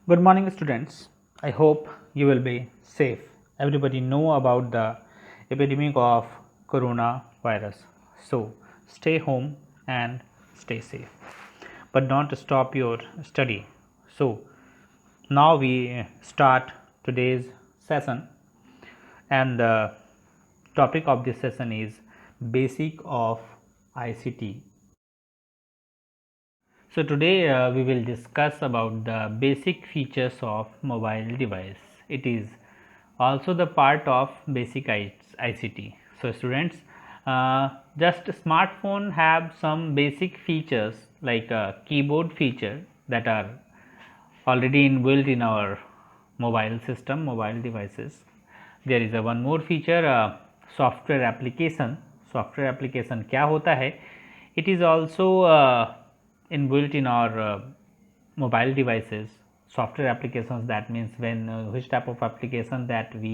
Good morning, students. I hope you will be safe. Everybody know about the epidemic of coronavirus. So stay home and stay safe. But don't stop your study. So now we start today's session, and the topic of this session is basic of ICT. So today we will discuss about the basic features of mobile device. It is also the part of basic ICT. So students, just smartphone have some basic features like a keyboard feature that are already inbuilt in our mobile system, mobile devices. There is a one more feature, software application. Software application क्या होता है? It is also inbuilt in our mobile devices. Software applications, that means when which type of application that we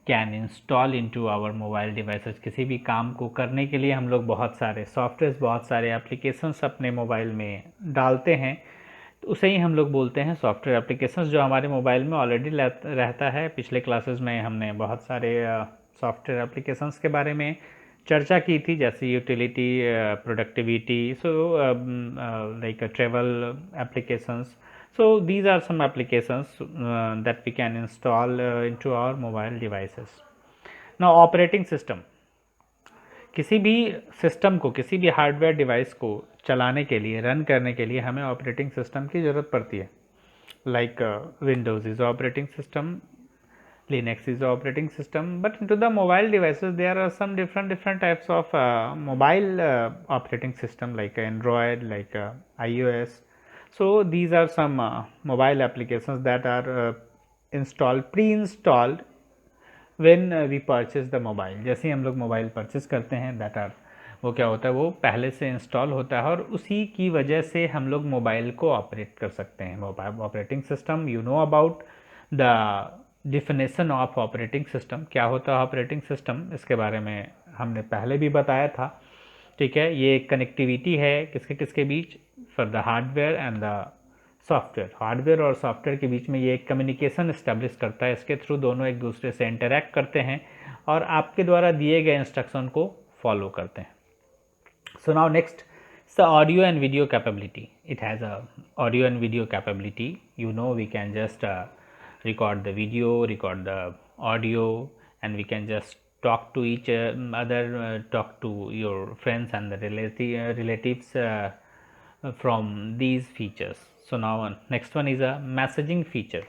can install into our mobile devices. किसी भी काम को करने के लिए हम लोग बहुत सारे सॉफ्टवेयर, बहुत सारे एप्लीकेशंस अपने मोबाइल में डालते हैं, तो उसे ही हम लोग बोलते हैं सॉफ्टवेयर एप्लीकेशंस, जो हमारे मोबाइल में ऑलरेडी रहता है। पिछले क्लासेस में हमने बहुत सारे सॉफ्टवेयर एप्लीकेशंस के बारे में चर्चा की थी, जैसे utility, productivity, so like travel applications. So these are some applications that we can install into our mobile devices. Now operating system, किसी भी सिस्टम को, किसी भी हार्डवेयर डिवाइस को चलाने के लिए, रन करने के लिए हमें ऑपरेटिंग सिस्टम की ज़रूरत पड़ती है. Like Windows is operating system, Linux is the operating system, but into the mobile devices there are some different types of mobile operating system, like Android, like iOS. So these are some mobile applications that are pre-installed when we purchase the mobile. जैसे ही हम लोग mobile purchase करते हैं, that are वो क्या होता है, वो पहले से इंस्टॉल होता है और उसी की वजह से हम लोग मोबाइल को ऑपरेट कर सकते हैं. Mobile operating system, you know about the definition of operating system. क्या होता है ऑपरेटिंग सिस्टम, इसके बारे में हमने पहले भी बताया था. ठीक है, ये कनेक्टिविटी है किसके किसके बीच, for the hardware and the software. Hardware और सॉफ्टवेयर के बीच में ये एक कम्युनिकेशन इस्टेब्लिश करता है. इसके थ्रू दोनों एक दूसरे से इंटरेक्ट करते हैं और आपके द्वारा दिए गए इंस्ट्रक्शन को फॉलो करते हैं. So now next, the audio and video capability. It has a audio and video capability. You know, we can just record the video, record the audio, and we can just talk to each other, talk to your friends and the relatives from these features. So now next one is a messaging feature.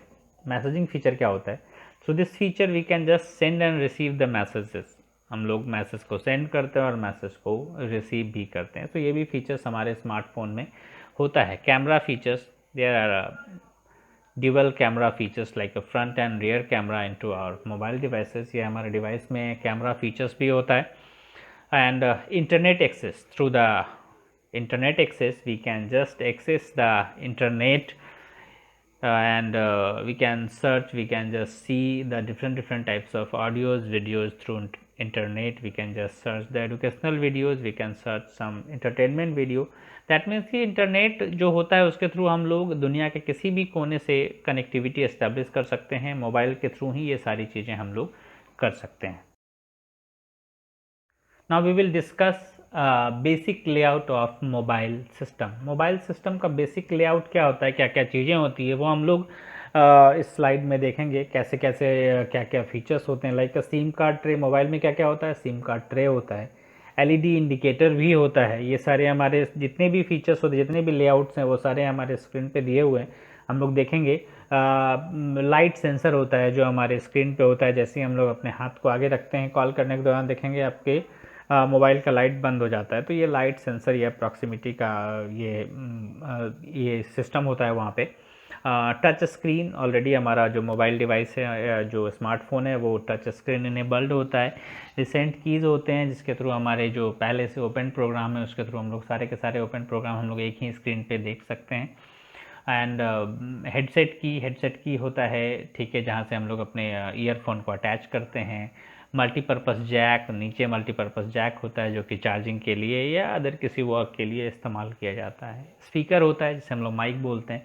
Messaging feature क्या होता है? So this feature we can just send and receive the messages. हम लोग message को send करते हैं और message को रिसीव भी करते हैं. तो ये भी फीचर्स हमारे स्मार्टफोन में होता है. Camera features, there are dual camera features like a front and rear camera into our mobile devices. ये हमारे डिवाइस में कैमरा फीचर्स भी होता है. And internet access, through the internet access we can just access the internet and we can search, we can just see the different types of audios, videos through internet. We can just search the educational videos, we can search some entertainment video. That means कि internet जो होता है उसके through हम लोग दुनिया के किसी भी कोने से कनेक्टिविटी एस्टेब्लिश कर सकते हैं. मोबाइल के थ्रू ही ये सारी चीज़ें हम लोग कर सकते हैं. Now we will discuss basic layout of mobile system. Mobile system का बेसिक लेआउट क्या होता है, क्या क्या चीज़ें होती है, वो हम लोग इस स्लाइड में देखेंगे. कैसे कैसे क्या क्या फीचर्स होते हैं. Like SIM card tray, mobile में क्या क्या होता है, सिम कार्ड ट्रे होता है, एलईडी इंडिकेटर भी होता है. ये सारे हमारे जितने भी फीचर्स होते हैं, जितने भी लेआउट्स हैं, वो सारे हमारे स्क्रीन पे दिए हुए हैं. हम लोग देखेंगे. लाइट सेंसर होता है जो हमारे स्क्रीन पे होता है. जैसे ही हम लोग अपने हाथ को आगे रखते हैं कॉल करने के दौरान, देखेंगे आपके मोबाइल का लाइट बंद हो जाता है. तो ये लाइट सेंसर या प्रॉक्सिमिटी का ये सिस्टम होता है वहाँ पे. टच स्क्रीन, ऑलरेडी हमारा जो मोबाइल डिवाइस है, जो स्मार्टफोन है, वो टच स्क्रीन इनेबल्ड होता है. रिसेंट कीज़ होते हैं जिसके थ्रू हमारे जो पहले से ओपन प्रोग्राम है उसके थ्रू हम लोग सारे के सारे ओपन प्रोग्राम हम लोग एक ही स्क्रीन पे देख सकते हैं. एंड हेडसेट की होता है, ठीक है, जहाँ से हम लोग अपने ईयरफोन को अटैच करते हैं. मल्टीपर्पज़ जैक, नीचे मल्टीपर्पज़ जैक होता है जो कि चार्जिंग के लिए या अदर किसी वर्क के लिए इस्तेमाल किया जाता है। स्पीकर होता है जिसे हम लोग माइक बोलते हैं,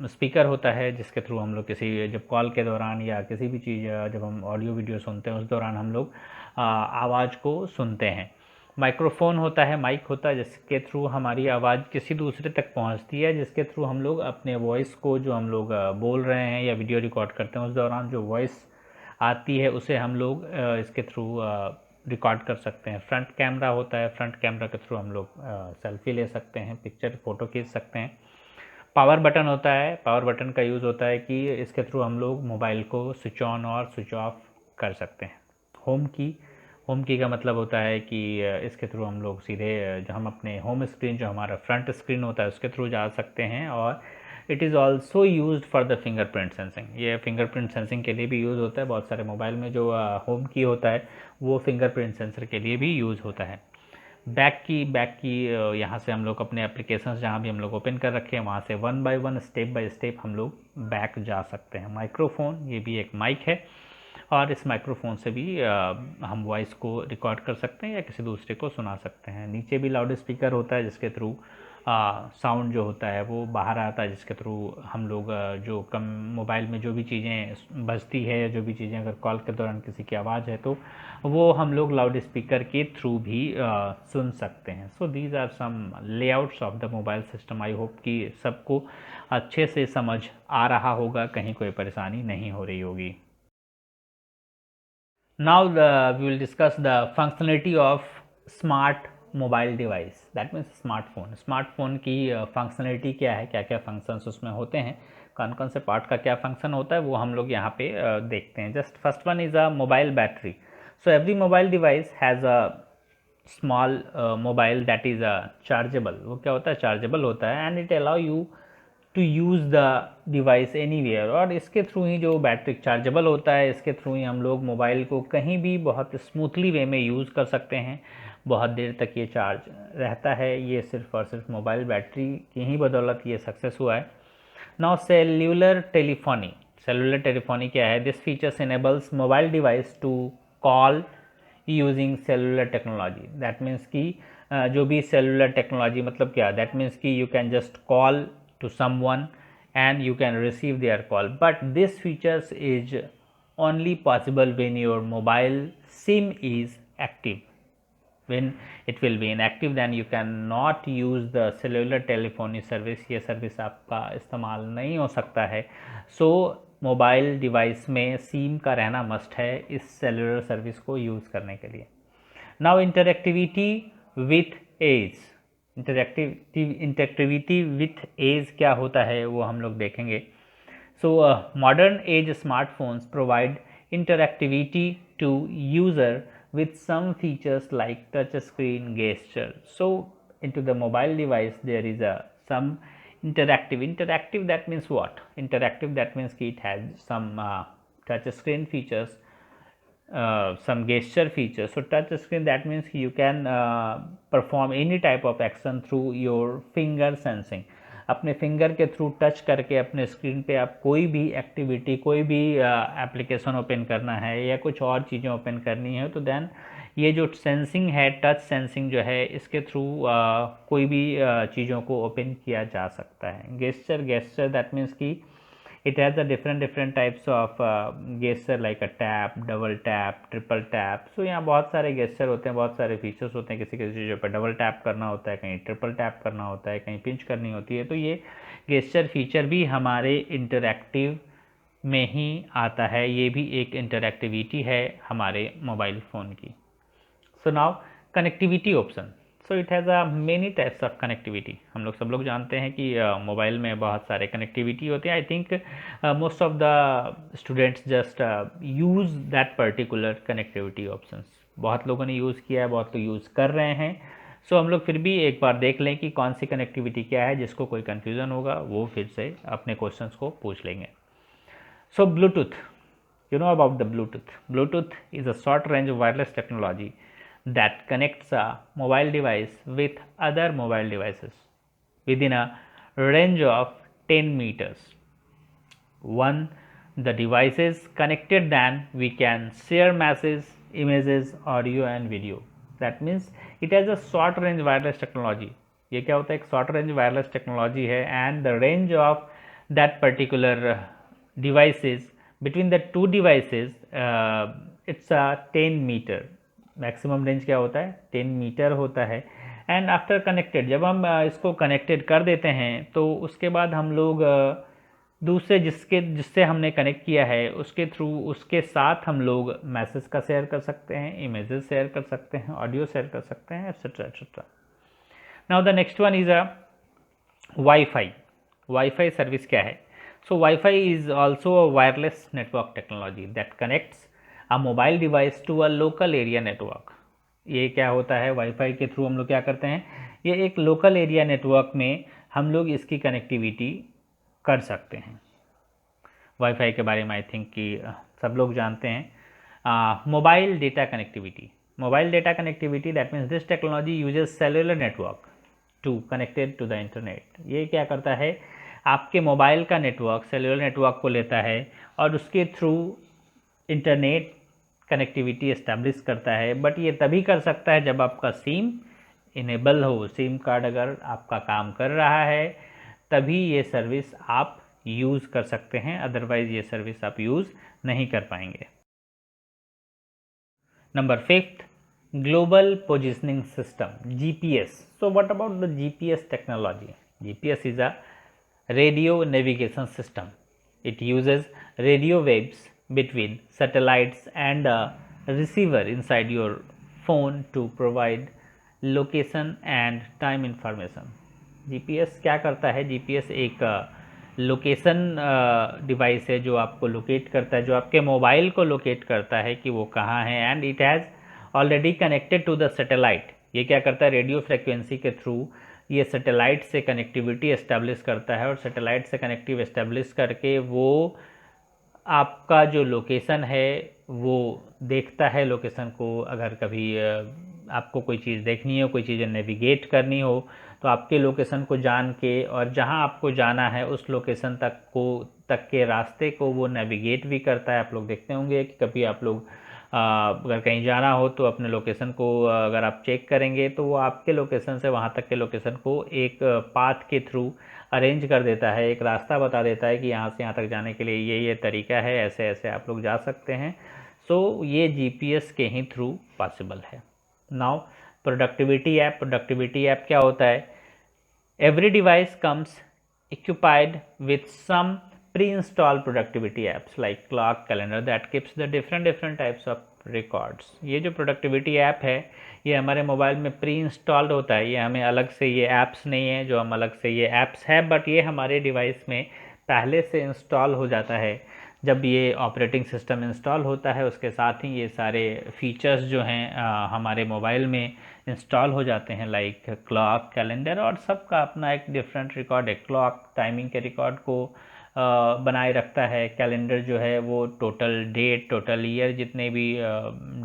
स्पीकर होता है जिसके थ्रू हम लोग किसी जब कॉल के दौरान या किसी भी चीज़ जब हम ऑडियो वीडियो सुनते हैं उस दौरान हम लोग आवाज़ को सुनते हैं। माइक्रोफोन होता है, माइक होता है जिसके थ्रू हमारी आवाज़ किसी दूसरे तक पहुंचती है, जिसके थ्रू हम लोग अपने वॉइस को जो हम लोग बोल रहे हैं या वीडियो रिकॉर्ड करते हैं उस दौरान जो वॉइस आती है उसे हम लोग इसके थ्रू रिकॉर्ड कर सकते हैं। फ्रंट कैमरा होता है, फ्रंट कैमरा के थ्रू हम लोग सेल्फी ले सकते हैं, पिक्चर फ़ोटो खींच सकते हैं। पावर बटन होता है, पावर बटन का यूज़ होता है कि इसके थ्रू हम लोग मोबाइल को स्विच ऑन और स्विच ऑफ कर सकते हैं। होम की का मतलब होता है कि इसके थ्रू हम लोग सीधे जो हम अपने होम स्क्रीन जो हमारा फ्रंट स्क्रीन होता है उसके थ्रू जा सकते हैं। और it is also use for the fingerprint sensing. ये फिंगरप्रिंट सेंसिंग के लिए भी यूज़ होता है। बहुत सारे मोबाइल में जो होम की होता है वो फिंगरप्रिंट सेंसर के लिए भी यूज़ होता है। बैक की यहाँ से हम लोग अपने एप्लीकेशंस जहाँ भी हम लोग ओपन कर रखे हैं वहाँ से one by one step by step हम लोग बैक जा सकते हैं। माइक्रोफोन, ये भी एक माइक है और इस माइक्रोफोन से भी हम वॉइस को रिकॉर्ड कर सकते हैं या किसी दूसरे को सुना सकते हैं। नीचे भी लाउड स्पीकर होता है जिसके थ्रू साउंड जो होता है वो बाहर आता है, जिसके थ्रू हम लोग जो कम मोबाइल में जो भी चीज़ें बजती है या जो भी चीज़ें अगर कॉल के दौरान किसी की आवाज़ है तो वो हम लोग लाउड स्पीकर के थ्रू भी सुन सकते हैं। So these are some layouts of the mobile system. I hope कि सबको अच्छे से समझ आ रहा होगा, कहीं कोई परेशानी नहीं हो रही होगी। Now we will discuss the functionality of smart mobile device, that means smartphone। Smartphone की फंक्शनलिटी क्या है, क्या क्या फंक्शंस उसमें होते हैं, कौन कौन से पार्ट का क्या फंक्शन होता है वो हम लोग यहाँ पे देखते हैं। Just first one is a mobile battery. So every mobile device has a small mobile that is a chargeable. वो क्या होता है, चार्जेबल होता है and it allow you to use the device anywhere. और इसके थ्रू ही जो बैटरी चार्जेबल होता है इसके थ्रू ही हम लोग मोबाइल को कहीं भी बहुत स्मूथली वे में यूज़ कर सकते हैं। बहुत देर तक ये चार्ज रहता है। ये सिर्फ और सिर्फ मोबाइल बैटरी की ही बदौलत ये सक्सेस हुआ है। Now cellular telephony. Cellular telephony क्या है? This features enables mobile device to call using cellular technology. That means कि जो भी सेलुलर टेक्नोलॉजी मतलब क्या, दैट मीन्स कि you can just call to someone and you can receive their call, but this features is only possible when your mobile SIM is active. When it will be inactive then you cannot use the cellular telephony service। ये service आपका इस्तेमाल नहीं हो सकता है। सो mobile device में SIM का रहना मस्ट है इस सेलुलर सर्विस को यूज़ करने के लिए। Now interactivity with age. Interactivity with age क्या होता है वो हम लोग देखेंगे। So modern age smartphones provide interactivity to user with some features like touch screen gesture. So into the mobile device there is a some interactive that means what? Interactive that means it has some touch screen features, some gesture features. So touch screen that means you can perform any type of action through your finger sensing। अपने finger के through touch करके अपने screen पे आप कोई भी activity, कोई भी एप्लीकेशन ओपन करना है या कुछ और चीज़ें ओपन करनी है तो देन ये जो सेंसिंग है, टच सेंसिंग जो है, इसके थ्रू कोई भी चीज़ों को ओपन किया जा सकता है। गेस्चर दैट मीन्स कि it has a different types of gesture like a tap, double tap, triple tap। so यहाँ बहुत सारे gesture होते हैं, बहुत सारे features होते हैं। किसी किसी चीज़ों पर डबल टैप करना होता है, कहीं ट्रिपल टैप करना होता है, कहीं पिंच करनी होती है। तो ये gesture feature भी हमारे इंटरैक्टिव में ही आता है। ये भी एक इंटरैक्टिविटी है हमारे मोबाइल फ़ोन की। So now connectivity option. So it has a many types of connectivity. हम लोग सब लोग जानते हैं कि मोबाइल में बहुत सारे कनेक्टिविटी होते हैं। I think most of the students just use that particular connectivity options. बहुत लोगों ने यूज़ किया है, बहुत लोग यूज़ कर रहे हैं। सो हम लोग फिर भी एक बार देख लें कि कौन सी कनेक्टिविटी क्या है। जिसको कोई कन्फ्यूज़न होगा वो फिर से अपने क्वेश्चंस को पूछ लेंगे। सो Bluetooth, you know about the Bluetooth is a short range wireless technology that connects a mobile device with other mobile devices within a range of 10 meters. One the devices connected, then we can share messages, images, audio and video. That means it has a short range wireless technology. ये क्या होता है, एक short range wireless technology है, and the range of that particular devices between the two devices it's a 10 metre. Maximum range क्या होता है, 10 metre होता है. एंड आफ्टर कनेक्टेड, जब हम इसको कनेक्टेड कर देते हैं तो उसके बाद हम लोग दूसरे जिससे हमने कनेक्ट किया है उसके थ्रू, उसके साथ हम लोग मैसेज का शेयर कर सकते हैं, इमेजेस शेयर कर सकते हैं, ऑडियो शेयर कर सकते हैं, etcetera etcetera. Now the next one is a wifi. Wifi service क्या है? So wifi is also a wireless network technology that connects a mobile device to a local area network. ये क्या होता है, wifi के थ्रू हम लोग क्या करते हैं, ये एक लोकल एरिया नेटवर्क में हम लोग इसकी कनेक्टिविटी कर सकते हैं. वाईफाई के बारे में आई थिंक कि सब लोग जानते हैं. Mobile data connectivity. Mobile data connectivity that means this technology uses cellular network to connected to the internet. ये क्या करता है, आपके मोबाइल का नेटवर्क सेलुलर नेटवर्क को लेता है और उसके थ्रू इंटरनेट कनेक्टिविटी इस्टेब्लिश करता है. बट ये तभी कर सकता है जब आपका सिम इनेबल हो. सिम कार्ड अगर आपका काम कर रहा है तभी ये सर्विस आप यूज़ कर सकते हैं, अदरवाइज ये सर्विस आप यूज़ नहीं कर पाएंगे. Number 5, global positioning system, GPS. So what about the GPS technology? GPS is a radio navigation system. It uses radio waves between satellites and a receiver inside your phone to provide location and time information. GPS क्या करता है? GPS एक location device है जो आपको locate करता है, जो आपके मोबाइल को लोकेट करता है कि वो कहाँ है. And it has already connected to the satellite. ये क्या करता है, रेडियो फ्रिक्वेंसी के थ्रू ये सैटेलाइट से कनेक्टिविटी एस्टेब्लिश करता है और सैटेलाइट से कनेक्टिव एस्टेब्लिश करके वो आपका जो लोकेशन है वो देखता है. लोकेशन को अगर कभी आपको कोई चीज़ देखनी हो, कोई चीज़ें नेविगेट करनी हो तो आपके लोकेशन को जान के और जहां आपको जाना है उस लोकेशन तक के रास्ते को वो नेविगेट भी करता है. आप लोग देखते होंगे कि कभी आप लोग अगर कहीं जाना हो तो अपने लोकेशन को अगर आप चेक करेंगे तो वो आपके लोकेशन से वहाँ तक के लोकेशन को एक पाथ के थ्रू अरेंज कर देता है, एक रास्ता बता देता है कि यहाँ से यहाँ तक जाने के लिए ये तरीका है, ऐसे ऐसे आप लोग जा सकते हैं. सो ये GPS के ही थ्रू पॉसिबल है. Now productivity app. Productivity app क्या होता है? Every device comes equipped with some pre-installed productivity apps like clock, calendar that keeps the different types of records. ये जो productivity ऐप है ये हमारे मोबाइल में प्री इंस्टॉल्ड होता है. ये हमें अलग से ये ऐप्स नहीं है जो हम अलग से ये ऐप्स है, बट ये हमारे डिवाइस में पहले से इंस्टॉल हो जाता है. जब ये ऑपरेटिंग सिस्टम इंस्टॉल होता है उसके साथ ही ये सारे फीचर्स जो हैं हमारे मोबाइल में इंस्टॉल हो जाते हैं, लाइक क्लॉक, कैलेंडर, और सबका अपना एक डिफरेंट रिकॉर्ड है. क्लॉक टाइमिंग के रिकॉर्ड को बनाए रखता है. कैलेंडर जो है वो टोटल डेट, टोटल ईयर, जितने भी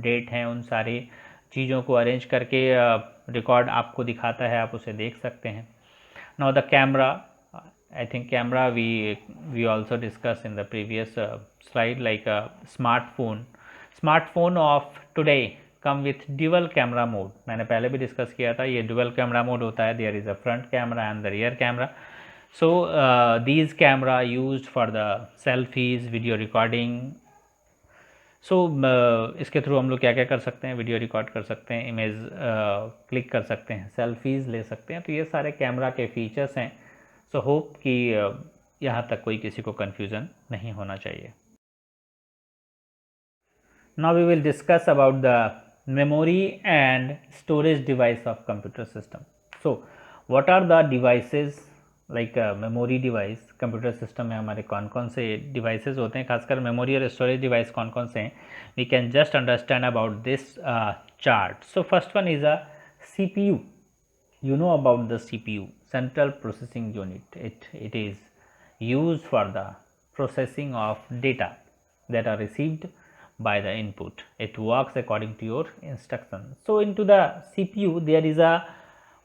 डेट हैं उन सारी चीज़ों को अरेंज करके रिकॉर्ड आपको दिखाता है, आप उसे देख सकते हैं. Now the camera. I think camera we also discuss in the previous slide, like smartphone of today come with dual camera mode. मैंने पहले भी डिस्कस किया था, ये ड्यूअल कैमरा मोड होता है. There is a front camera and the rear camera. So these camera used for the selfies, video recording. So इसके through हम लोग क्या क्या कर सकते हैं? वीडियो रिकॉर्ड कर सकते हैं, इमेज क्लिक कर सकते हैं, सेल्फीज़ ले सकते हैं. तो ये सारे कैमरा के फीचर्स हैं. सो होप कि यहाँ तक कोई किसी को कन्फ्यूज़न नहीं होना चाहिए. Now we will discuss about the memory and storage device of computer system. So what are the devices like memory device? Computer system में हमारे कौन कौन से डिवाइसेस होते हैं, खासकर मेमोरी और स्टोरेज डिवाइस कौन कौन से हैं? We can just understand about this chart. So first one is a CPU. You know about the CPU, Central Processing Unit. It is used for the processing of data that are received by the input. It works according to your instructions. So into the CPU there is a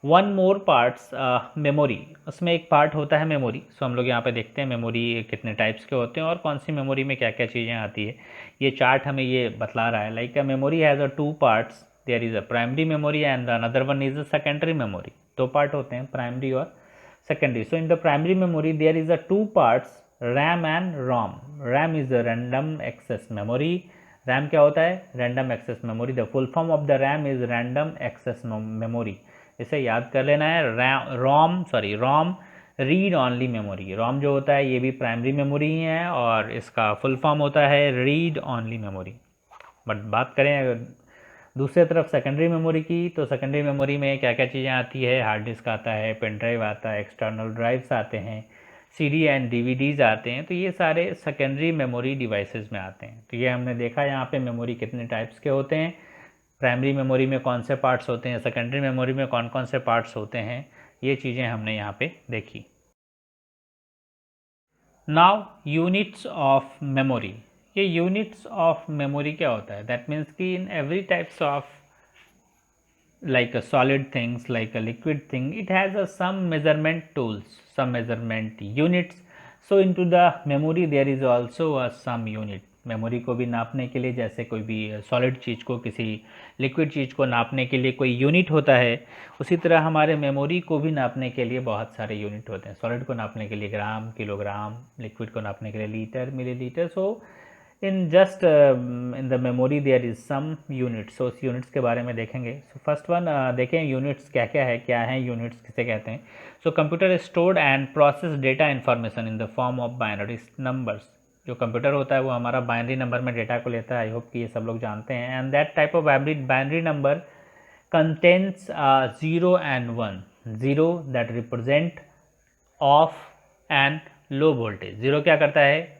one more parts memory, उसमें एक part होता है memory. सो हम लोग यहाँ पे देखते हैं मेमोरी कितने टाइप्स के होते हैं और कौन सी मेमोरी में क्या क्या चीज़ें आती है। ये चार्ट हमें ये बतला रहा है। Like a memory has a two parts, there is a primary memory and another one is a secondary memory. दो पार्ट होते हैं, प्राइमरी और secondary. So in the primary memory there is a two parts, RAM and ROM. RAM is a random access memory. RAM क्या होता है? Random access memory. The full form of the RAM is random access memory. इसे याद कर लेना है। रोम read only memory. रोम जो होता है ये भी प्राइमरी मेमोरी ही है और इसका फुल फॉर्म होता है रीड ऑनली मेमोरी। बट बात करें अगर दूसरी तरफ सेकेंडरी मेमोरी की, तो सेकेंडरी मेमोरी में क्या क्या चीज़ें आती है? हार्ड डिस्क आता है, पेन ड्राइव आता है, एक्सटर्नल ड्राइव्स आते हैं, सीडी एंड डीवीडीज आते हैं। तो ये सारे सेकेंडरी मेमोरी डिवाइसेस में आते हैं। तो ये हमने देखा यहाँ पे मेमोरी कितने टाइप्स के होते हैं, प्राइमरी मेमोरी में कौन से पार्ट्स होते हैं, सेकेंडरी मेमोरी में कौन कौन से पार्ट्स होते हैं, ये चीज़ें हमने यहाँ पे देखी। Now units of memory. ये यूनिट्स ऑफ मेमोरी क्या होता है? दैट मीन्स कि in every types of like a solid things, like a liquid thing, it has a some measurement tools, some measurement units. So into the memory there is also a some unit. Memory को भी नापने के लिए, जैसे कोई भी solid चीज़ को किसी लिक्विड चीज़ को नापने के लिए कोई यूनिट होता है, उसी तरह हमारे मेमोरी को भी नापने के लिए बहुत सारे यूनिट होते हैं। सॉलिड को नापने के लिए ग्राम, किलोग्राम, लिक्विड को नापने के लिए litre, millilitre. So in just in the memory there is some units. So उस यूनिट्स के बारे में देखेंगे। सो फर्स्ट वन देखें यूनिट्स क्या क्या है यूनिट्स किसे कहते हैं। So computer stored and process data information in the form of binary numbers. जो कंप्यूटर होता है वो हमारा बाइनरी नंबर में डेटा को लेता है। आई होप कि ये सब लोग जानते हैं। And that type of binary number contents 0 and 1। 0 that represent of and low voltage. 0 क्या करता है?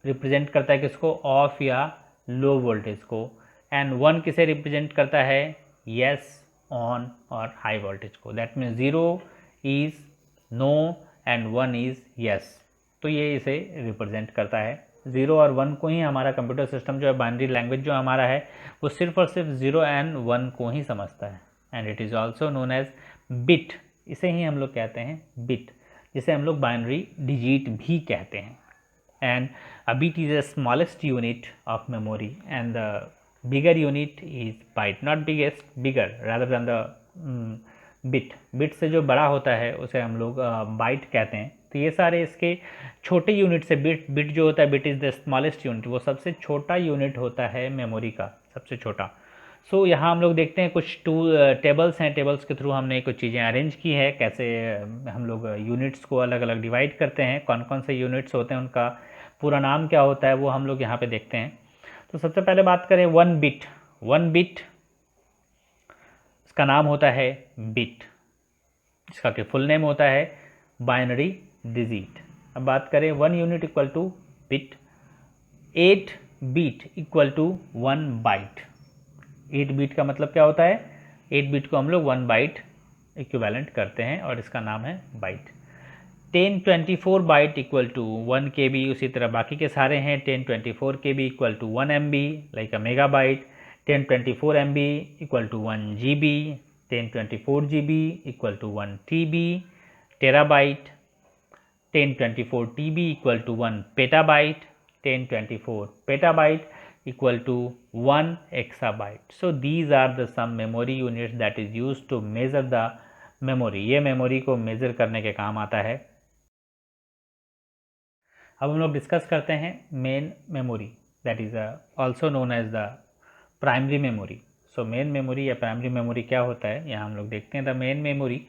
रिप्रेजेंट करता है किसको? ऑफ या लो वोल्टेज को। एंड 1 किसे रिप्रेजेंट करता है? यस, ऑन और हाई वोल्टेज को। That means 0 is no and 1 is yes. तो ये इसे रिप्रेजेंट करता है। 0 और 1 को ही हमारा कंप्यूटर सिस्टम जो है, बाइनरी लैंग्वेज जो हमारा है, वो सिर्फ और सिर्फ 0 एंड 1 को ही समझता है। And it is also known as bit. इसे ही हम लोग कहते हैं बिट, जिसे हम लोग बाइनरी डिजिट भी कहते हैं। And a bit is the smallest unit of memory and the bigger unit is byte, not biggest, bigger rather than the bit। bit से जो बड़ा होता है उसे हम लोग बाइट कहते हैं। तो ये सारे इसके छोटे यूनिट से, बिट जो होता है, bit is the smallest unit, वो सबसे छोटा यूनिट होता है मेमोरी का, सबसे छोटा। सो यहाँ हम लोग देखते हैं कुछ टेबल्स हैं। टेबल्स के थ्रू हमने कुछ चीज़ें अरेंज की है, कैसे हम लोग यूनिट्स को अलग अलग डिवाइड करते हैं, कौन कौन से यूनिट्स होते हैं, उनका पूरा नाम क्या होता है, वो हम लोग यहाँ पे देखते हैं। तो सबसे पहले बात करें वन बिट। वन बिट इसका नाम होता है बिट, इसका कि फुल नेम होता है बाइनरी डिजिट। अब बात करें one unit equal to bit. 8 bit equal to 1 byte. 8 bit का मतलब क्या होता है? 8 बिट को हम लोग 1 बाइट इक्विवेलेंट करते हैं और इसका नाम है byte. 1024 byte equal to 1 KB। उसी तरह बाकी के सारे हैं। 1024 KB equal to 1 MB like a megabyte. 1024 MB equal to 1 GB। 1024 GB equal to 1 TB terabyte. 1024 TB equal to 1 petabyte. 1024 petabyte equal to 1 exabyte. So these are the some memory units that is used to measure the memory। ये memory को major करने के काम आता है। अब हम लोग डिस्कस करते हैं main memory, that is also known as the primary memory. So main memory या प्राइमरी मेमोरी क्या होता है, यहाँ हम लोग देखते हैं। The main memory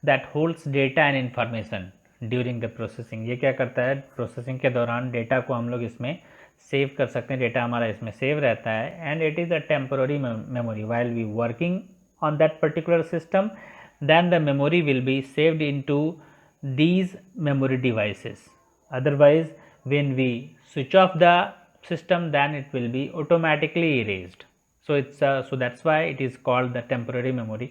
that holds data and information during the processing. ये क्या करता है? प्रोसेसिंग के दौरान डेटा को हम लोग इसमें सेव कर सकते हैं, डेटा हमारा इसमें सेव रहता है। And it is a temporary memory while we working on that particular system, then the memory will be saved into these memory devices। otherwise when we switch off the system then it will be automatically erased। so it's so that's why it is called the temporary memory।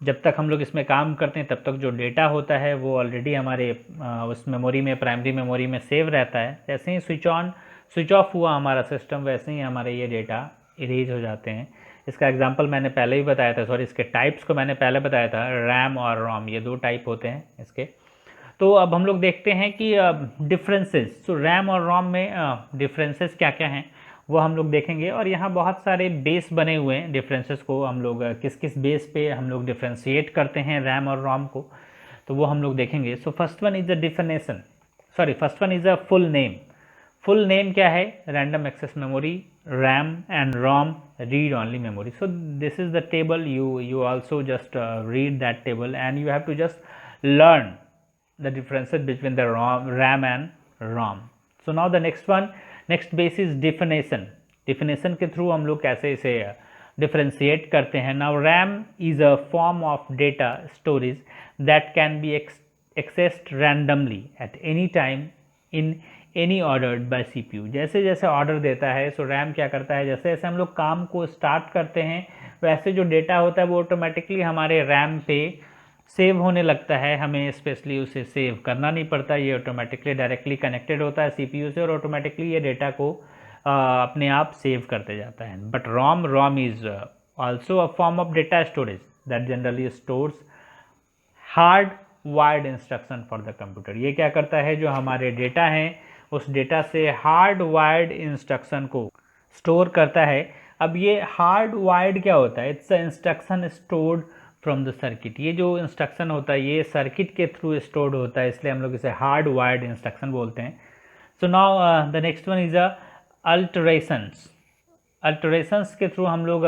जब तक हम लोग इसमें काम करते हैं तब तक जो डेटा होता है वो ऑलरेडी हमारे उस मेमोरी में, प्राइमरी मेमोरी में सेव रहता है। जैसे ही स्विच ऑफ हुआ हमारा सिस्टम, वैसे ही हमारे ये डेटा इरेज हो जाते हैं इसका एग्जांपल मैंने पहले ही बताया था, सॉरी इसके टाइप्स को मैंने पहले बताया था, रैम और रोम, ये दो टाइप होते हैं इसके। तो अब हम लोग देखते हैं कि डिफरेंसेस, तो रैम और रोम में डिफरेंसेस क्या क्या हैं वो हम लोग देखेंगे। और यहाँ बहुत सारे बेस बने हुए हैं, डिफरेंसेस को हम लोग किस किस बेस पे हम लोग डिफ्रेंशिएट करते हैं रैम और रोम को, तो वो हम लोग देखेंगे। So first one is the definition, sorry first one is a full name. Full name क्या है? Random access memory, RAM and ROM read only memory. So this is the table, you also just read that table and you have to just learn the differences between the RAM and ROM. So now the next base is definition. Definition के through हम लोग कैसे इसे differentiate करते हैं। Now RAM is a form of data storage that can be accessed randomly at any time in any ordered by CPU। जैसे जैसे order देता है, सो रैम क्या करता है, जैसे जैसे हम लोग काम को स्टार्ट करते हैं वैसे जो डेटा होता है वो ऑटोमेटिकली हमारे रैम पे सेव होने लगता है, हमें स्पेशली उसे सेव करना नहीं पड़ता, ये ऑटोमेटिकली डायरेक्टली कनेक्टेड होता है सीपीयू से और ऑटोमेटिकली ये डेटा को अपने आप सेव करते जाता है। But ROM is also a form of data storage that generally stores hard wired instruction for the computer. ये क्या करता है, जो हमारे डेटा हैं उस डेटा से हार्ड वायर्ड इंस्ट्रक्शन को स्टोर करता है। अब ये हार्ड वायर्ड क्या होता है? It's a instruction stored from the circuit. ये जो इंस्ट्रक्शन होता है ये सर्किट के थ्रू स्टोर्ड होता है, इसलिए हम लोग इसे हार्ड वायर्ड इंस्ट्रक्शन बोलते हैं। So now the next one is alterations. Alterations के थ्रू हम लोग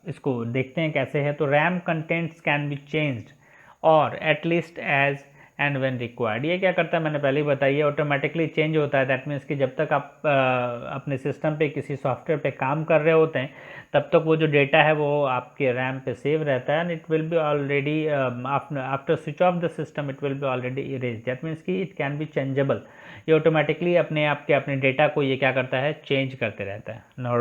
इसको देखते हैं कैसे है। तो RAM contents can be changed और at least as and when required. ये क्या करता है मैंने पहले ही बताया, ऑटोमेटिकली चेंज होता है। दैट मीन्स कि जब तक आप अपने सिस्टम पे किसी सॉफ्टवेयर पे काम कर रहे होते हैं तब तक वो जो डेटा है वो आपके रैम पे सेव रहता है and it will B already after switch off the system it will B already erase. That means कि इट कैन बी चेंजेबल। ये ऑटोमेटिकली अपने आप के अपने डेटा को ये क्या करता है, चेंज करते रहता है। No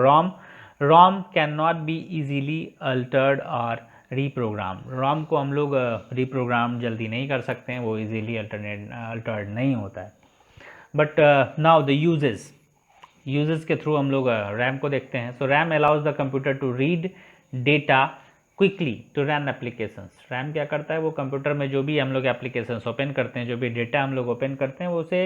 ROM can not be easily altered और रीप्रोग्राम। रोम को हम लोग रीप्रोग्राम जल्दी नहीं कर सकते हैं, वो इजीली अल्टर्ड नहीं होता है। बट नाउ द यूजेस के थ्रू हम लोग रैम को देखते हैं। So RAM allows the computer to read data quickly to run applications. RAM क्या करता है, वो कंप्यूटर में जो भी हम लोग एप्लीकेशंस ओपन करते हैं, जो भी डेटा हम लोग ओपन करते हैं वो उसे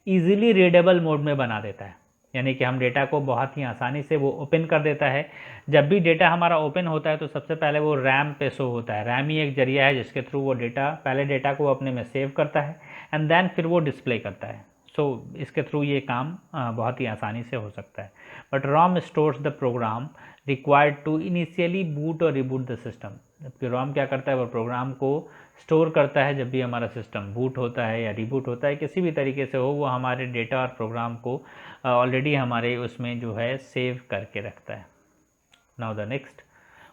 ईजिली रीडेबल मोड में बना देता है, यानी कि हम डेटा को बहुत ही आसानी से वो ओपन कर देता है। जब भी डेटा हमारा ओपन होता है तो सबसे पहले वो रैम पे शो होता है। रैम ही एक जरिया है जिसके थ्रू वो डेटा पहले डेटा को अपने में सेव करता है एंड देन फिर वो डिस्प्ले करता है। सो इसके थ्रू ये काम बहुत ही आसानी से हो सकता है। But ROM stores the program required to initially boot और रिबूट द सिस्टम। जबकि रोम क्या करता है, वो प्रोग्राम को स्टोर करता है जब भी हमारा सिस्टम बूट होता है या रिबूट होता है, किसी भी तरीके से हो, वो हमारे डेटा और प्रोग्राम को ऑलरेडी हमारे उसमें जो है सेव करके रखता है। नाउ द नेक्स्ट,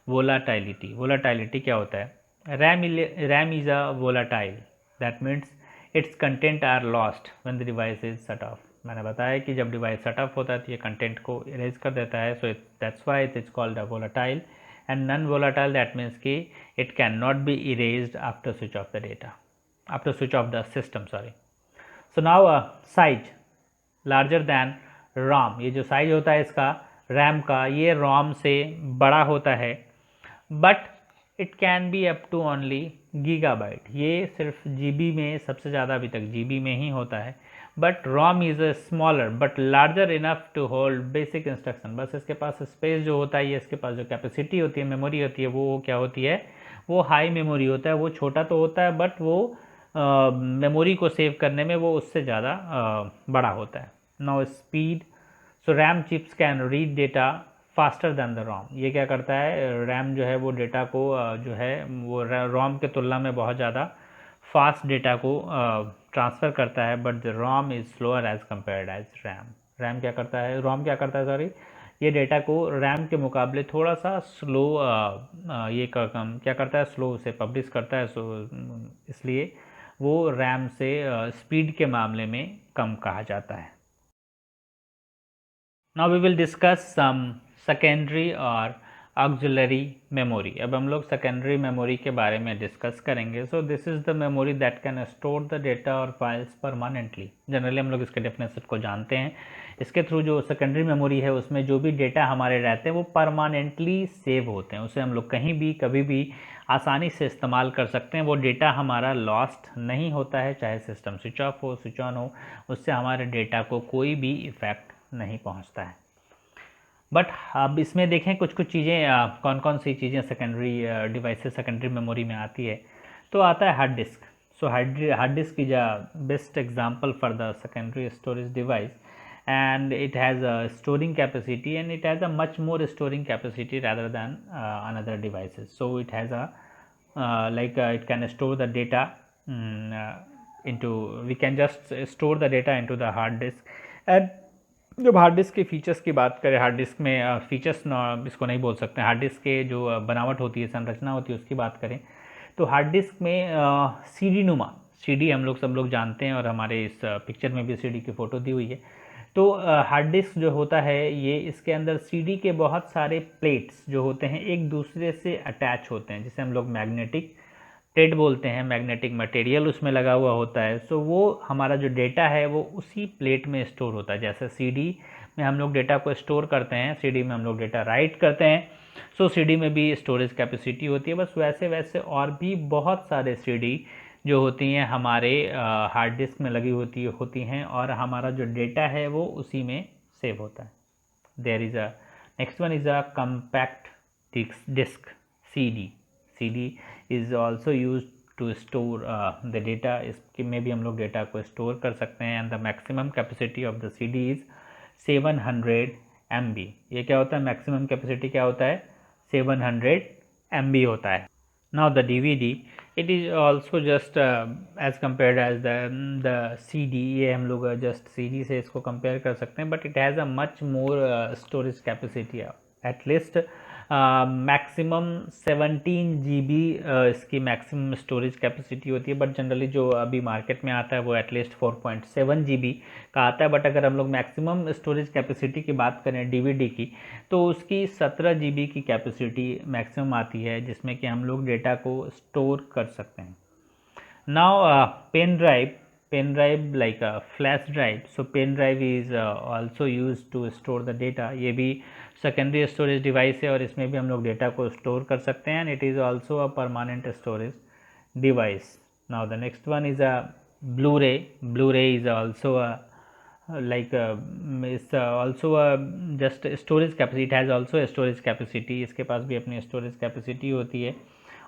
वोलाटाइलिटी क्या होता है? RAM is a volatile, that means its content are lost when the device is shut off. मैंने बताया कि जब डिवाइस शट ऑफ होता है तो ये कंटेंट को इरेज कर देता है। So that's why it is called a volatile. And non volatile, that means कि it can not be erased after switch off the data, after switch off the system, sorry. So now size larger than ROM. ये जो size होता है इसका RAM का, ये रोम से बड़ा होता है। But it can be up to only gigabyte. ये सिर्फ जीबी में, सबसे ज़्यादा अभी तक जीबी में ही होता है। But ROM is a smaller but larger enough to hold basic instruction. बस इसके पास स्पेस जो होता है, ये इसके पास जो कैपेसिटी होती है, मेमोरी होती है, वो क्या होती है, वो हाई मेमोरी होता है। वो छोटा तो होता है बट वो मेमोरी को सेव करने में वो उससे ज़्यादा बड़ा होता है। Now speed, so RAM chips can read data faster than the ROM. ये क्या करता है, रैम जो है वो डेटा को जो है वो रोम के तुलना में बहुत ज़्यादा फास्ट डेटा को ट्रांसफ़र करता है। But the ROM is slower as compared as RAM. ROM क्या करता है सॉरी, ये डेटा को रैम के मुकाबले थोड़ा सा स्लो ये क्या करता है, स्लो से पब्लिश करता है। सो इसलिए वो रैम से स्पीड के मामले में कम कहा जाता है। Now we will discuss some secondary or auxiliary memory. अब हम लोग सेकेंडरी मेमोरी के बारे में डिस्कस करेंगे। So this is the memory that can store the data और फाइल्स परमानेंटली। जनरली हम लोग इसके डेफिनेशन को जानते हैं। इसके थ्रू जो सेकेंडरी मेमोरी है उसमें जो भी डेटा हमारे रहते हैं वो परमानेंटली सेव होते हैं, उसे हम लोग कहीं भी कभी भी आसानी से इस्तेमाल कर सकते हैं। वो डेटा हमारा लॉस्ट नहीं होता है, चाहे सिस्टम स्विच ऑफ हो स्विच ऑन हो, उससे हमारे डेटा को कोई भी इफ़ेक्ट नहीं पहुंचता है। बट अब इसमें देखें कुछ कुछ चीज़ें, कौन कौन सी चीज़ें सेकेंडरी डिवाइसेस सेकेंडरी मेमोरी में आती है। तो आता है hard disk. So hard disk is a best example for the secondary storage device, and it has a storing capacity, and it has a much more storing capacity rather than another devices. So it has a it can store the data into, we can just store the data into the hard disk. And जब hard disk के features की बात करें, hard disk में features इसको नहीं बोल सकते, हार्ड डिस्क के जो बनावट होती है, संरचना होती है, उसकी बात करें तो हार्ड डिस्क में सीडी नुमा, सीडी हम लोग सब लोग जानते हैं और हमारे इस पिक्चर में भी सीडी की फ़ोटो दी हुई है। तो हार्ड डिस्क जो होता है ये, इसके अंदर सीडी के बहुत सारे प्लेट्स जो होते हैं एक दूसरे से अटैच होते हैं, जिसे हम लोग मैग्नेटिक प्लेट बोलते हैं, मैग्नेटिक मटेरियल उसमें लगा हुआ होता है। सो वो हमारा जो डेटा है वो उसी प्लेट में स्टोर होता है। जैसे सीडी में हम लोग डेटा को स्टोर करते हैं, सीडी में हम लोग डेटा राइट करते हैं, सो सीडी में भी स्टोरेज कैपेसिटी होती है। बस वैसे वैसे और भी बहुत सारे सीडी जो होती हैं हमारे हार्ड डिस्क में लगी होती हैं और हमारा जो डेटा है वो उसी में सेव होता है। There is a next one is a compact disc, CD. CD is also used to store the data। इसके में भी हम लोग डेटा को स्टोर कर सकते हैं। And the maximum capacity of the CD is 700 MB। ये क्या होता है, मैक्सिमम कैपेसिटी क्या होता है, 700 MB होता है। Now the DVD, it is also just as compare as the CD। ये हम लोग जस्ट CD से इसको कंपेयर कर सकते हैं, but it has a much more storage capacity, at least maximum 17 GB इसकी मैक्सिमम स्टोरेज कैपेसिटी होती है। बट जनरली जो अभी मार्केट में आता है वो एटलीस्ट 4.7 GB का आता है। बट अगर हम लोग मैक्सिमम स्टोरेज कैपेसिटी की बात करें DVD की, तो उसकी 17 GB की कैपेसिटी मैक्सिमम आती है, जिसमें कि हम लोग डेटा को स्टोर कर सकते हैं। Now pen drive like a flash drive. So pen drive is also use to store the data. ये भी सेकेंडरी स्टोरेज डिवाइस है और इसमें भी हम लोग डेटा को स्टोर कर सकते हैं। And it is also a permanent storage device. Now the next one is a Blu-ray. Blu-ray is also a it's also a just storage capacity, it has also a storage capacity। इसके पास भी अपनी storage capacity होती है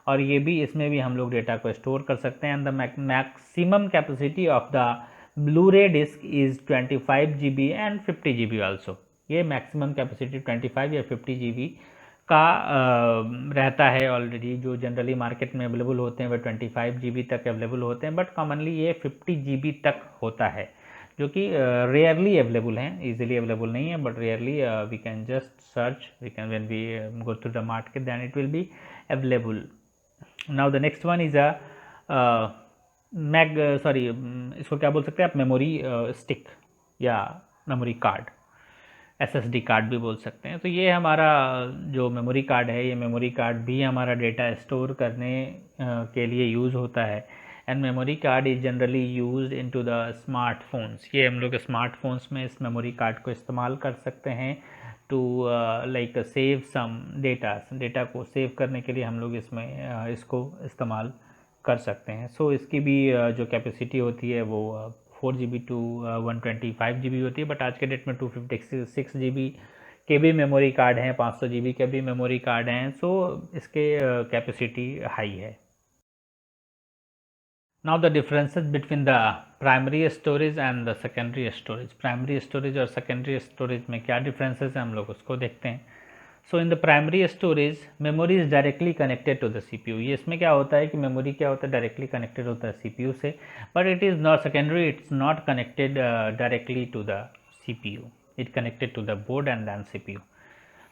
और ये भी, इसमें भी हम लोग डेटा को स्टोर कर सकते हैं। And the maximum capacity of the Blu-ray disc is 25 GB and 50 GB also. ये मैक्सिमम कैपेसिटी 25 या 50 GB का रहता है ऑलरेडी। जो जनरली मार्केट में अवेलेबल होते हैं वो 25 GB तक अवेलेबल होते हैं, बट कॉमनली ये 50 GB तक होता है, जो कि रेयरली अवेलेबल हैं, इजीली अवेलेबल नहीं है, but rarely we can just search, we can when we go to the market then it will be available. Now the next one is a इसको क्या बोल सकते हैं आप, मेमोरी स्टिक या मेमोरी कार्ड, SSD कार्ड भी बोल सकते हैं। तो ये हमारा जो मेमोरी कार्ड है, ये मेमोरी कार्ड भी हमारा डेटा स्टोर करने के लिए यूज़ होता है। And memory card is generally used into the smartphones. ये हम लोग स्मार्टफोन्स में इस मेमोरी कार्ड को इस्तेमाल कर सकते हैं to like save some data को सेव करने के लिए हम लोग इसमें इसको इस्तेमाल कर सकते हैं। सो इसकी भी जो कैपेसिटी होती है वो 4 GB टू 125 GB होती है। बट आज के डेट में 256 GB के भी मेमोरी कार्ड हैं, 500 GB के भी मेमोरी कार्ड हैं। सो इसके कैपेसिटी हाई है। Now the differences between the primary storage and the secondary storage. Primary storage और सेकेंडरी स्टोरेज में क्या डिफरेंसेस हैं हम लोग उसको देखते हैं। So in the primary storage memory is directly connected to the CPU। ये इसमें क्या होता है कि मेमोरी क्या होता है, डायरेक्टली कनेक्टेड होता है CPU से। But it is not secondary, it's not connected directly to the CPU, it connected to the board and then CPU।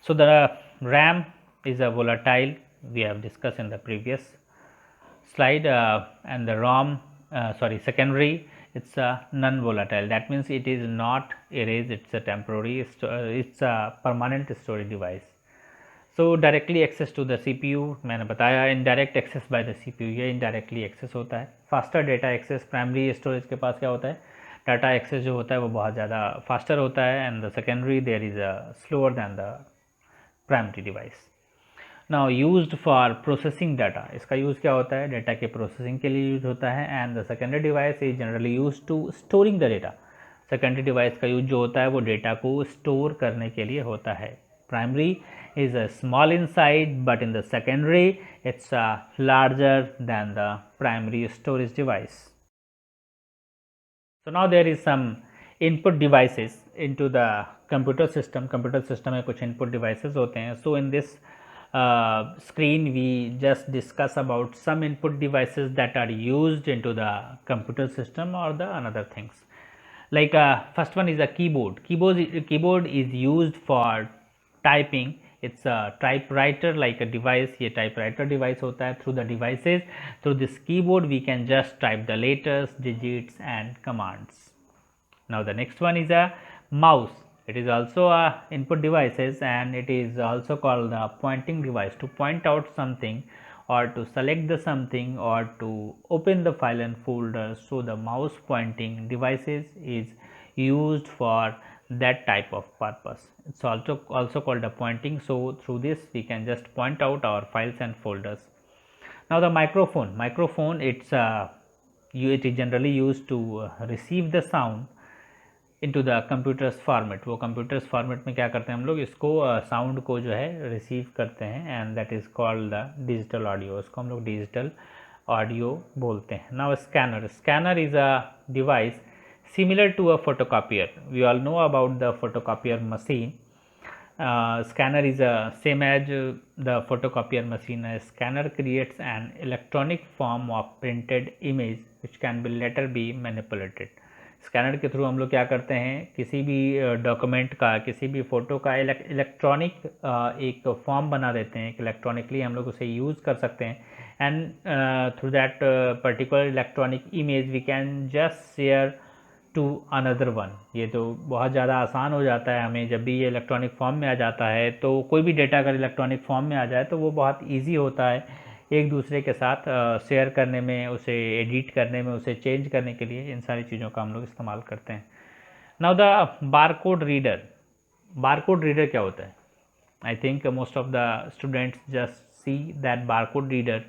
So the RAM is a volatile, we have discussed in the previous slide, and the ROM, secondary, it's a non-volatile. That means it is not erased, it's a temporary, it's a permanent storage device. So directly access to the CPU मैंने बताया, indirect access by the CPU, ये indirectly access होता है। Faster data access, primary storage के पास क्या होता है, डाटा एक्सेस जो होता है वो बहुत ज़्यादा फास्टर होता है, and the secondary there is a slower than the primary device. Now used for processing data, इसका यूज़ क्या होता है, डाटा के प्रोसेसिंग के लिए यूज होता है, and the secondary device is generally use to storing the data. Secondary device का यूज जो होता है वो डेटा को स्टोर करने के लिए होता है। Primary is a small in size, but in the secondary it's larger than the primary storage device. So now there is some input devices into the computer system. Computer system में कुछ input devices होते हैं. So in this screen we just discuss about some input devices that are used into the computer system or the another things. Like first one is a keyboard. Keyboard is used for typing. It's a typewriter like a device. ये typewriter device होता है. Through the devices, through this keyboard we can just type the letters, digits and commands. Now the next one is a mouse. It is also a input devices, and it is also called the pointing device, to point out something or to select the something or to open the file and folder. So the mouse pointing devices is used for that type of purpose. It's also called a pointing. So through this we can just point out our files and folders. Now the microphone it is generally used to receive the sound into the computers format. वो computers format में क्या करते हैं हम लोग, इसको sound को जो है receive करते हैं, and that is called the digital audio. इसको हम लोग digital audio बोलते हैं. Now scanner is a device similar to a photocopier. We all know about the photocopier machine. Scanner is a same as the photocopier machine. A scanner creates an electronic form of printed image which can be later be manipulated. Scanner के through हम लोग क्या करते हैं, किसी भी document का, किसी भी फ़ोटो का इलेक्ट्रॉनिक एक फॉर्म बना देते हैं, इलेक्ट्रॉनिकली हम लोग उसे यूज़ कर सकते हैं, and through that particular electronic image we can just share to another one. ये तो बहुत ज़्यादा आसान हो जाता है हमें, जब भी ये इलेक्ट्रॉनिक फॉर्म में आ जाता है, तो कोई भी डेटा अगर इलेक्ट्रॉनिक फॉर्म में आ जाए तो वो बहुत ईजी होता है एक दूसरे के साथ शेयर करने में, उसे एडिट करने में, उसे चेंज करने के लिए इन सारी चीज़ों का हम लोग इस्तेमाल करते हैं. Now the barcode reader. Barcode reader क्या होता है? I think most of the students just see that barcode reader.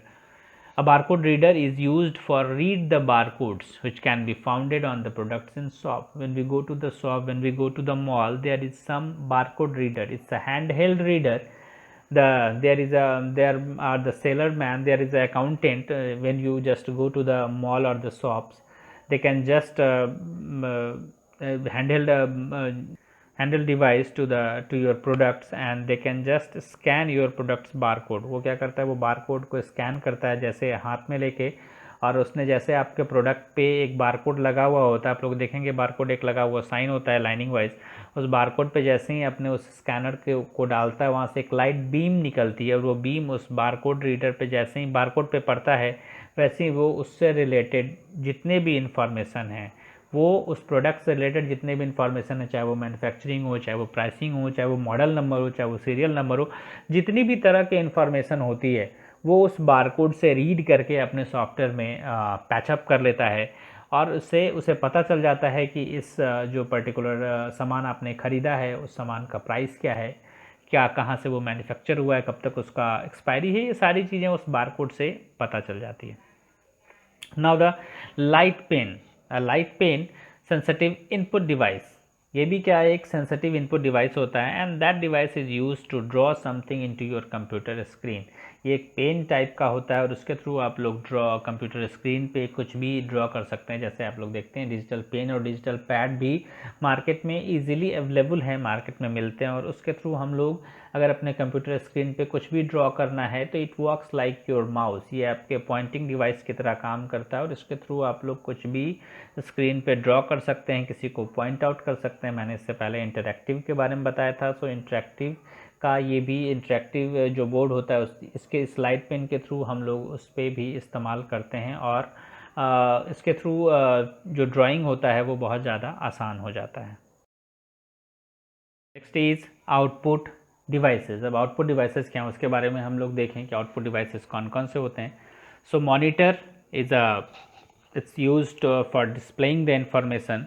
A barcode reader is used for read the barcodes which can be founded on the products in shop. When we go to the shop, when we go to the mall, there is some barcode reader. It's a handheld reader. There are the seller man, there is an accountant. When you just go to the mall or the shops, they can just handle device to your products, and they can just scan your products barcode. वो क्या करता है, वो barcode को scan करता है जैसे हाथ में लेके, और उसने जैसे आपके प्रोडक्ट पे एक बारकोड लगा हुआ होता है, आप लोग देखेंगे बारकोड एक लगा हुआ साइन होता है लाइनिंग वाइज, उस बारकोड पे जैसे ही अपने उस स्कैनर को डालता है, वहाँ से एक लाइट बीम निकलती है, और वो बीम उस बारकोड रीडर पे जैसे ही बारकोड पे पड़ता है, वैसे ही वो उससे रिलेटेड जितने भी इंफॉर्मेशन हैं, वो उस प्रोडक्ट से रिलेटेड जितने भी इंफॉर्मेशन है, चाहे वो मैन्युफैक्चरिंग हो, चाहे वो प्राइसिंग हो, चाहे वो मॉडल नंबर हो, चाहे वो सीरियल नंबर हो, जितनी भी तरह के इंफॉर्मेशन होती है, वो उस बारकोड से रीड करके अपने सॉफ्टवेयर में पैचअप कर लेता है, और उससे उसे पता चल जाता है कि इस जो पर्टिकुलर सामान आपने ख़रीदा है, उस सामान का प्राइस क्या है, क्या कहाँ से वो मैन्युफैक्चर हुआ है, कब तक उसका एक्सपायरी है, ये सारी चीज़ें उस बारकोड से पता चल जाती है. Now the light pen. Light pen sensitive input device. ये भी क्या है, एक सेंसिटिव इनपुट डिवाइस होता है, and that device is use to draw something into your computer screen. ये एक पेन टाइप का होता है, और उसके थ्रू आप लोग कंप्यूटर स्क्रीन पे कुछ भी ड्रॉ कर सकते हैं. जैसे आप लोग देखते हैं डिजिटल पेन और डिजिटल पैड भी मार्केट में इजीली अवेलेबल है, मार्केट में मिलते हैं, और उसके थ्रू हम लोग अगर अपने कंप्यूटर स्क्रीन पे कुछ भी ड्रॉ करना है तो it works like your mouse. ये आपके पॉइंटिंग डिवाइस की तरह काम करता है, और इसके थ्रू आप लोग कुछ भी स्क्रीन पे ड्रॉ कर सकते हैं, किसी को पॉइंट आउट कर सकते हैं. मैंने इससे पहले इंटरैक्टिव के बारे में बताया था. सो इंटरैक्टिव का ये भी इंटरैक्टिव जो बोर्ड होता है, इसके स्लाइड पेन के थ्रू हम लोग उस पर भी इस्तेमाल करते हैं, और इसके थ्रू जो ड्राइंग होता है वो बहुत ज़्यादा आसान हो जाता है. नेक्स्ट इज आउटपुट डिवाइसेस, अब आउटपुट डिवाइसेस क्या हैं उसके बारे में हम लोग देखें कि आउटपुट डिवाइसेस कौन कौन से होते हैं. So monitor is it's used for displaying the information.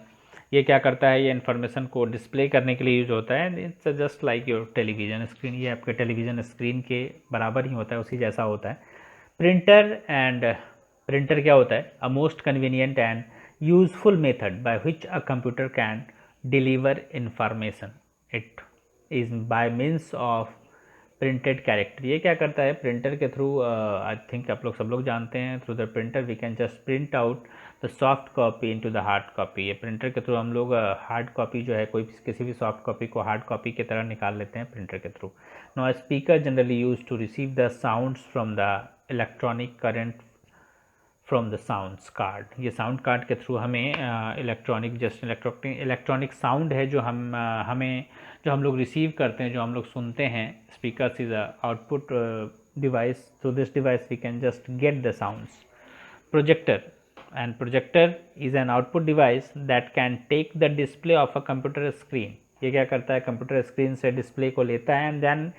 ये क्या करता है, ये इन्फॉर्मेशन को डिस्प्ले करने के लिए यूज होता है. It's just like your television screen, ये आपके टेलीविजन स्क्रीन के बराबर ही होता है, उसी जैसा होता है. प्रिंटर क्या होता है, a most convenient and useful method by which a computer can deliver information. It is by means of printed character. ये क्या करता है, प्रिंटर के थ्रू, आई थिंक आप लोग सब लोग जानते हैं, through the printer we can just print out the soft copy into the hard copy. ये प्रिंटर के थ्रू हम लोग हार्ड कॉपी जो है, कोई किसी भी सॉफ्ट कॉपी को हार्ड कॉपी की तरह निकाल लेते हैं प्रिंटर के through. Now speaker generally use to receive the sounds from the electronic current from the sounds card. ये साउंड कार्ड के थ्रू हमें इलेक्ट्रॉनिक साउंड है जो हम लोग रिसीव करते हैं, जो हम लोग सुनते हैं. Speaker is a output device. Through this device we can just get the sounds. Projector is an output device that can take the display of a computer screen. ये क्या करता है, कंप्यूटर स्क्रीन से डिस्प्ले को लेता है and then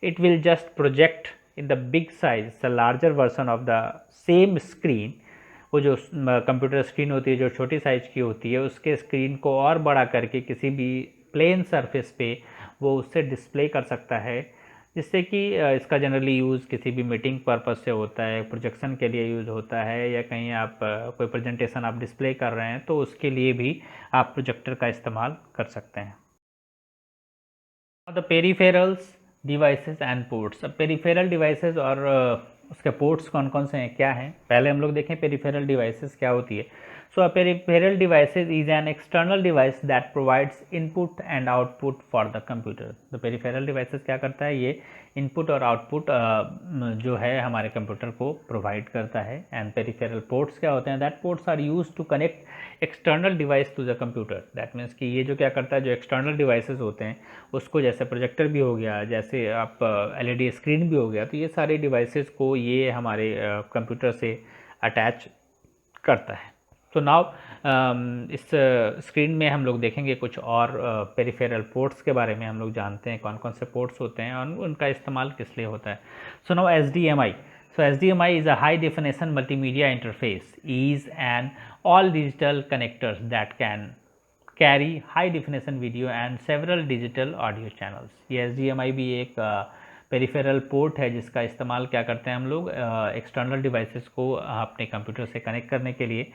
it will just project in the big size, the larger version of the same screen. वो जो कंप्यूटर स्क्रीन होती है जो छोटी साइज की होती है, उसके स्क्रीन को और बड़ा करके किसी भी प्लेन सरफेस पे वो उससे डिस्प्ले कर सकता है, जिससे कि इसका जनरली यूज़ किसी भी मीटिंग पर्पज़ से होता है, प्रोजेक्शन के लिए यूज़ होता है, या कहीं आप कोई प्रेजेंटेशन आप डिस्प्ले कर रहे हैं तो उसके लिए भी आप प्रोजेक्टर का इस्तेमाल कर सकते हैं. The peripherals devices and ports. अब पेरीफेरल डिवाइसेस और उसके पोर्ट्स कौन कौन से हैं, क्या हैं, पहले हम लोग देखें पेरीफेरल डिवाइसेस क्या होती है. So a peripheral devices is an external device that provides input and output for the computer. तो पेरीफेरल डिवाइसेस क्या करता है, ये इनपुट और आउटपुट जो है हमारे कंप्यूटर को प्रोवाइड करता है. एंड पेरीफेरल पोर्ट्स क्या होते हैं, that ports are used to connect external device to the computer. That means कि ये जो क्या करता है, जो एक्सटर्नल डिवाइसेस होते हैं उसको, जैसे प्रोजेक्टर भी हो गया, जैसे आप एलईडी स्क्रीन भी हो गया, तो ये सारे डिवाइसेस को ये हमारे कंप्यूटर से अटैच करता है. तो नाउ इस स्क्रीन में हम लोग देखेंगे कुछ और पेरिफेरल पोर्ट्स के बारे में. हम लोग जानते हैं कौन कौन से पोर्ट्स होते हैं और उनका इस्तेमाल किस लिए होता है. So now HDMI. So HDMI is a high definition multimedia interface, is an all digital connectors that can carry high definition video and several digital audio channels. ये HDMI भी एक पेरिफेरल पोर्ट है जिसका इस्तेमाल क्या करते हैं हम लोग, एक्सटर्नल डिवाइसेस को अपने कंप्यूटर से कनेक्ट करने के लिए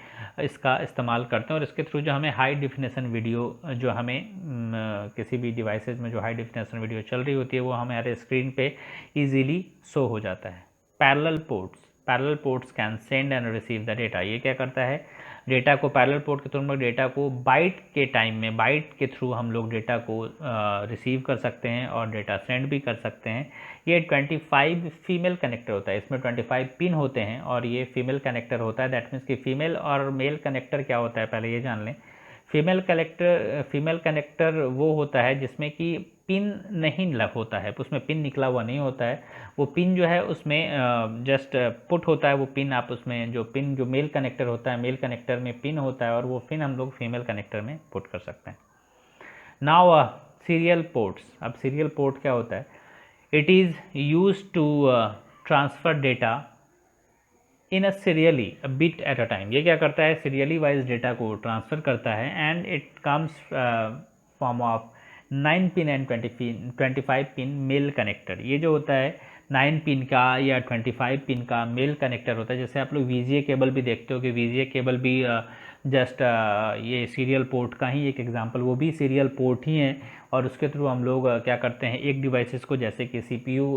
इसका इस्तेमाल करते हैं. और इसके थ्रू जो हमें हाई डिफिनेशन वीडियो, जो हमें किसी भी डिवाइसेस में जो हाई डिफिनेशन वीडियो चल रही होती है वो हमारे स्क्रीन पे इजीली शो हो जाता है. Parallel ports can send and receive the data. ये क्या करता है, डेटा को पैरेलल पोर्ट के थ्रू हम लोग डेटा को बाइट के टाइम में, बाइट के थ्रू हम लोग डेटा को रिसीव कर सकते हैं और डेटा सेंड भी कर सकते हैं. ये 25 फीमेल कनेक्टर होता है, इसमें 25 पिन होते हैं और ये फीमेल कनेक्टर होता है. दैट मीन्स कि फीमेल और मेल कनेक्टर क्या होता है पहले ये जान लें. फीमेल कनेक्टर वो होता है जिसमें कि पिन नहीं होता है, उसमें पिन निकला हुआ नहीं होता है. वो पिन जो है उसमें जस्ट पुट होता है. वो पिन आप उसमें जो मेल कनेक्टर होता है, मेल कनेक्टर में पिन होता है और वो पिन हम लोग फीमेल कनेक्टर में पुट कर सकते हैं. Now serial ports. अब सीरियल पोर्ट क्या होता है, it is use to transfer data in a serially a bit at a time. ये क्या करता है, सीरियली वाइज डेटा को ट्रांसफ़र करता है and it comes form of 9 pin and 25 pin male connector. ये जो होता है 9 पिन का या 25 पिन का मेल कनेक्टर होता है. जैसे आप लोग VGA केबल भी देखते हो कि VGA केबल भी जस्ट ये सीरियल पोर्ट का ही एक एग्जांपल, वो भी सीरियल पोर्ट ही है. और उसके थ्रू हम लोग क्या करते हैं, एक डिवाइसेस को, जैसे कि CPU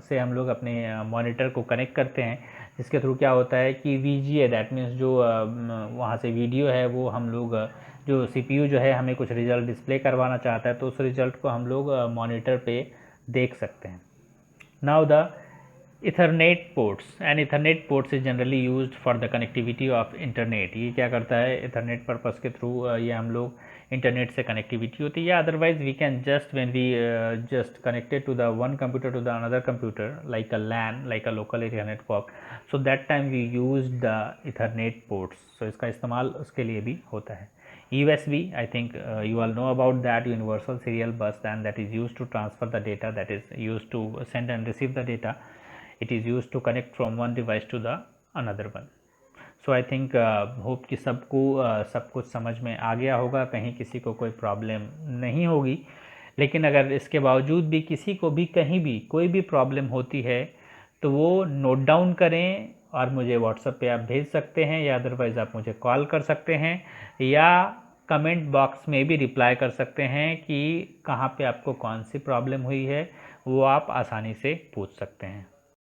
से हम लोग अपने मॉनिटर को कनेक्ट करते हैं, जिसके थ्रू क्या होता है कि VGA दैट मीन्स जो वहाँ से वीडियो है वो हम लोग, जो CPU जो है हमें कुछ रिजल्ट डिस्प्ले करवाना चाहता है तो उस रिजल्ट को हम लोग मॉनिटर पे देख सकते हैं. Now the Ethernet ports. and Ethernet ports is generally used for the connectivity of internet. ये क्या करता है, Ethernet पर्पज़ के थ्रू ये हम लोग इंटरनेट से कनेक्टिविटी होती है, या otherwise we can just when we just connected to the one computer to the another computer like a LAN, like a local area network, so that time we use the ethernet ports. So इसका इस्तेमाल उसके लिए भी होता है। USB, I think you all know about that, universal serial bus, and that is used to transfer the data, that is used to send and receive the data. It is used to connect from one device to the another one. So I think hope कि सबको सब कुछ समझ में आ गया होगा, कहीं किसी को कोई प्रॉब्लम नहीं होगी। लेकिन अगर इसके बावजूद भी किसी को भी कहीं भी कोई भी प्रॉब्लम होती है तो वो नोट डाउन करें और मुझे व्हाट्सएप पे आप भेज सकते हैं, या अदरवाइज़ आप मुझे कॉल कर सकते हैं, या कमेंट बॉक्स में भी रिप्लाई कर सकते हैं कि कहाँ पे आपको कौन सी प्रॉब्लम हुई है, वो आप आसानी से पूछ सकते हैं।